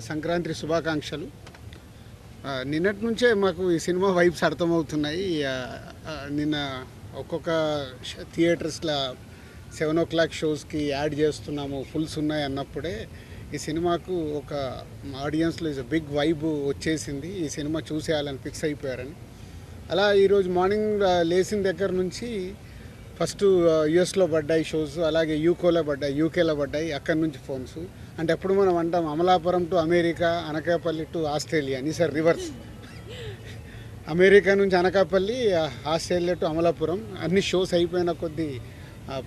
సంక్రాంతి శుభాకాంక్షలు. నిన్నటి నుంచే మాకు ఈ సినిమా వైబ్స్ అర్థమవుతున్నాయి. నిన్న ఒక్కొక్క థియేటర్స్లో 7 o'clock షోస్కి యాడ్ చేస్తున్నాము, ఫుల్స్ ఉన్నాయి అన్నప్పుడే ఈ సినిమాకు ఒక ఆడియన్స్లో ఇస్ బిగ్ వైబ్ వచ్చేసింది. ఈ సినిమా చూసేయాలని ఫిక్స్ అయిపోయారని. అలా ఈరోజు మార్నింగ్ లేచిన దగ్గర నుంచి ఫస్ట్ యుఎస్లో పడ్డాయి షోస్, అలాగే యూకేలో పడ్డాయి. అక్కడి నుంచి ఫోన్స్. అంటే ఎప్పుడు మనం అంటాం Amalapuram to America, Anakapalli to Australia అని. Sir reverse. అమెరికా నుంచి అనకాపల్లి, ఆస్ట్రేలియా టు అమలాపురం. అన్ని షోస్ అయిపోయిన కొద్దీ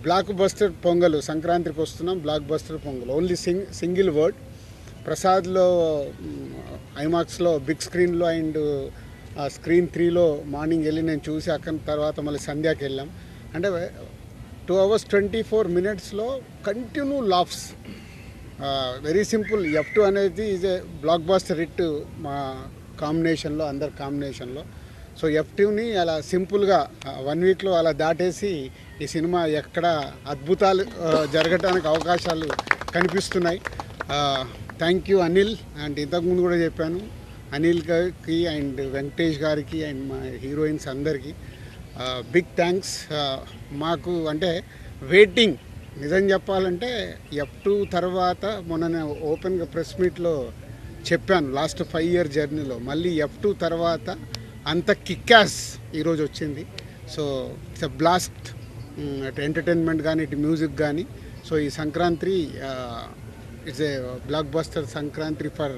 బ్లాక్ బస్టర్ పొంగల్, సంక్రాంతికి వస్తున్నాం, blockbuster Pongal. Only single word. ప్రసాద్లో ఐమాక్స్లో బిగ్ స్క్రీన్లో అండ్ స్క్రీన్ 3లో మార్నింగ్ వెళ్ళి నేను చూసి అక్కడ తర్వాత మళ్ళీ సంధ్యాకి వెళ్ళాం. అంటే 2 hours 24 minutesలో continue laughs. Very simple. F2 అనేది is a blockbuster hit మా కాంబినేషన్లో, అందరి కాంబినేషన్లో. సో F2ని అలా సింపుల్గా 1 weekలో అలా దాటేసి ఈ సినిమా ఎక్కడ అద్భుతాలు జరగటానికి అవకాశాలు కనిపిస్తున్నాయి. Thank you Anil. అండ్ ఇంతకుముందు కూడా చెప్పాను, అనిల్ గారికి అండ్ వెంకటేష్ గారికి అండ్ మా హీరోయిన్స్ అందరికీ బిగ్ థ్యాంక్స్. మాకు అంటే వెయిటింగ్, నిజం చెప్పాలంటే F2 తర్వాత మొన్న నేను ఓపెన్గా ప్రెస్ మీట్లో చెప్పాను, లాస్ట్ 5 year జర్నీలో మళ్ళీ F2 తర్వాత అంత కిక్యాస్ ఈరోజు వచ్చింది. So it's a blast. అటు ఎంటర్టైన్మెంట్ కానీ, ఇటు మ్యూజిక్ కానీ. సో ఈ Sankranti it's a block buster Sankranti for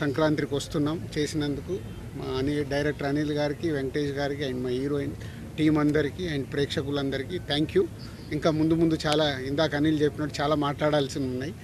సంక్రాంతికి వస్తున్నాం చేసినందుకు మా డైరెక్టర్ అనిల్ గారికి, వెంకటేష్ గారికి అండ్ మా హీరోయిన్ టీం అందరికీ అండ్ ప్రేక్షకులందరికీ థ్యాంక్ యూ. ఇంకా ముందు చాలా, ఇందాక అనిల్ చెప్పినట్టు చాలా మాట్లాడాల్సి ఉన్నాయి.